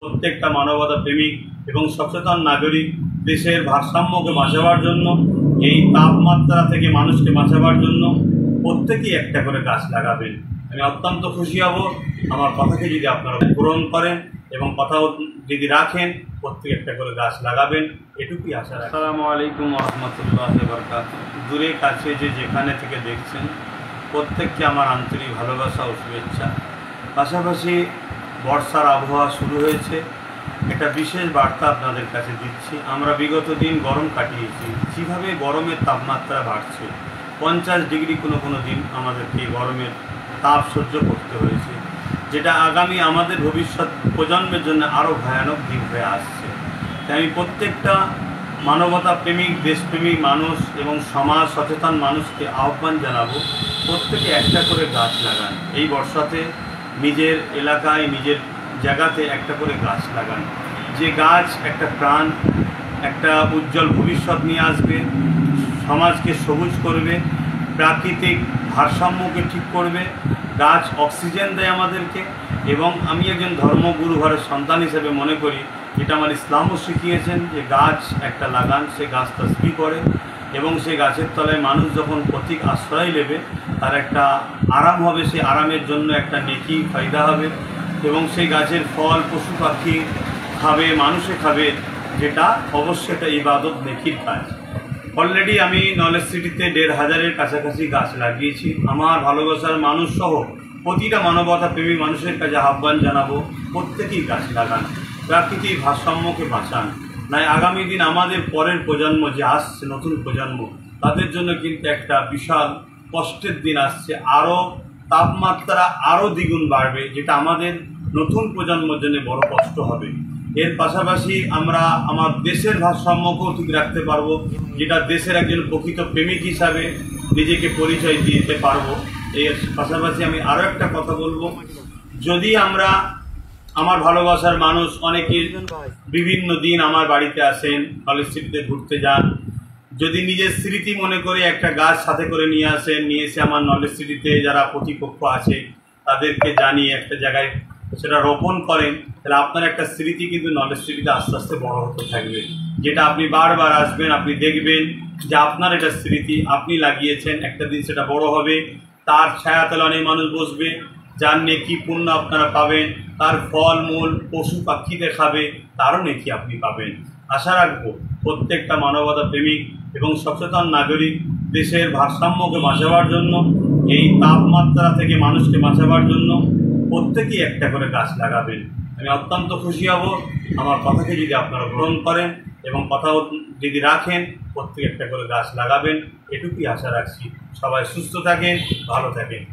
প্রত্যেকটা মানবতা প্রেমিক এবং সচেতন নাগরিক দেশের ভারসাম্যকে বাঁচাবার জন্য, এই তাপমাত্রা থেকে মানুষকে বাঁচাবার জন্য প্রত্যেকেই একটা করে গাছ লাগাবেন। আমি অত্যন্ত খুশি হব আমার কথাকে যদি আপনারা পূরণ করেন এবং কথাও যদি রাখেন, প্রত্যেকে একটা করে গাছ লাগাবেন, এটুকুই আশা রাখি। আসসালামু আলাইকুম ওয়া রাহমাতুল্লাহি ওয়া বারাকাতুহু। দূরে কাছে যে যেখানে থেকে দেখছেন প্রত্যেককে আমার আন্তরিক ভালোবাসা ও শুভেচ্ছা। পাশাপাশি বর্ষার আবহাওয়া শুরু হয়েছে, একটা বিশেষ বার্তা আপনাদের কাছে দিচ্ছি। আমরা বিগত দিন গরম কাটিয়েছি, যেভাবে গরমের তাপমাত্রা বাড়ছে, 50 ডিগ্রি কোনো দিন আমাদেরকে গরমের তাপ সহ্য করতে হয়েছে, যেটা আগামী আমাদের ভবিষ্যৎ প্রজন্মের জন্য আরও ভয়ানক দিন হয়ে আসছে। তাই আমি প্রত্যেকটা মানবতা প্রেমিক, দেশপ্রেমিক মানুষ এবং সমাজ সচেতন মানুষকে আহ্বান জানাবো, প্রত্যেকে একটা করে গাছ লাগান। এই বর্ষাতে নিজের এলাকায়, নিজের জায়গাতে একটা করে গাছ লাগান। যে গাছ একটা প্রাণ, একটা উজ্জ্বল ভবিষ্যৎ নিয়ে আসবে, সমাজকে সবুজ করবে, প্রাকৃতিক ভারসাম্যকে ঠিক করবে। গাছ অক্সিজেন দেয় আমাদেরকে, এবং আমি একজন ধর্মগুরু ঘরের সন্তান হিসেবে মনে করি, যেটা আমার ইসলামও শিখিয়েছেন, যে গাছ একটা লাগান, সে গাছ তাসবিহ করে, এবং সেই গাছের তলায় মানুষ যখন প্রতীক আশ্রয় নেবে তার একটা আরাম হবে, সেই আরামের জন্য একটা নেকি ফায়দা হবে, এবং সেই গাছের ফল পশু পাখি খাবে, মানুষে খাবে, যেটা অবশ্যই একটা ইবাদত নেকির কাজ। অলরেডি আমি নলেজ সিটিতে 1500-এর কাছাকাছি গাছ লাগিয়েছি। আমার ভালোবাসার মানুষ সহ প্রতিটা মানবতা প্রেমী মানুষের কাছে আহ্বান জানাবো, প্রত্যেকেই গাছ লাগান, প্রাকৃতিক ভারসাম্যকে বাঁচান। নাই আগামী দিন আমাদের পরের প্রজন্ম যে আসছে, নতুন প্রজন্ম, তাদের জন্য কিন্তু একটা বিশাল কষ্টের দিন আসছে। আরও তাপমাত্রা আরও দ্বিগুণ বাড়বে, যেটা আমাদের নতুন প্রজন্মের জন্য বড় কষ্ট হবে। এর পাশাপাশি আমরা আমার দেশের ভারসাম্যকেও ঠিক রাখতে পারবো, যেটা দেশের একজন প্রকৃত প্রেমিক হিসাবে নিজেকে পরিচয় দিতে পারবো। এর পাশাপাশি আমি আরও একটা কথা বলবো, যদি আমরা, আমার ভালোবাসার মানুষ অনেকে বিভিন্ন দিন আমার বাড়িতে আসেন, কলেজ স্ট্রিটে ঘুরতে যান, যদি নিজের স্মৃতি মনে করে একটা গাছ সাথে করে নিয়ে আসেন, নিয়ে এসে আমার নলেজ সিটিতে যারা প্রতিপক্ষ আছে তাদেরকে জানিয়ে একটা জায়গায় সেটা রোপণ করেন, তাহলে আপনার একটা স্মৃতি কিন্তু নলেজ সিটিতে আস্তে আস্তে বড় হতে থাকবে, যেটা আপনি বারবার আসবেন, আপনি দেখবেন যে আপনার এটা স্মৃতি আপনি লাগিয়েছেন, একটা দিন সেটা বড় হবে, তার ছায়াতলে অনেক মানুষ বসবে, যার নেকি পুণ্য আপনারা পাবেন, তার ফল মূল পশু পাখিতে খাবে, তারও নেকি আপনি পাবেন। আশা রাখবো প্রত্যেকটা মানবতা প্রেমিক এবং সচেতন নাগরিক দেশের ভারসাম্যকে বাঁচাবার জন্য, এই তাপমাত্রা থেকে মানুষকে বাঁচাবার জন্য প্রত্যেকেই একটা করে গাছ লাগাবেন। আমি অত্যন্ত খুশি হব আমার কথাকে যদি আপনারা গ্রহণ করেন এবং কথাও যদি রাখেন, প্রত্যেকে একটা করে গাছ লাগাবেন, এটুকুই আশা রাখছি। সবাই সুস্থ থাকেন, ভালো থাকেন।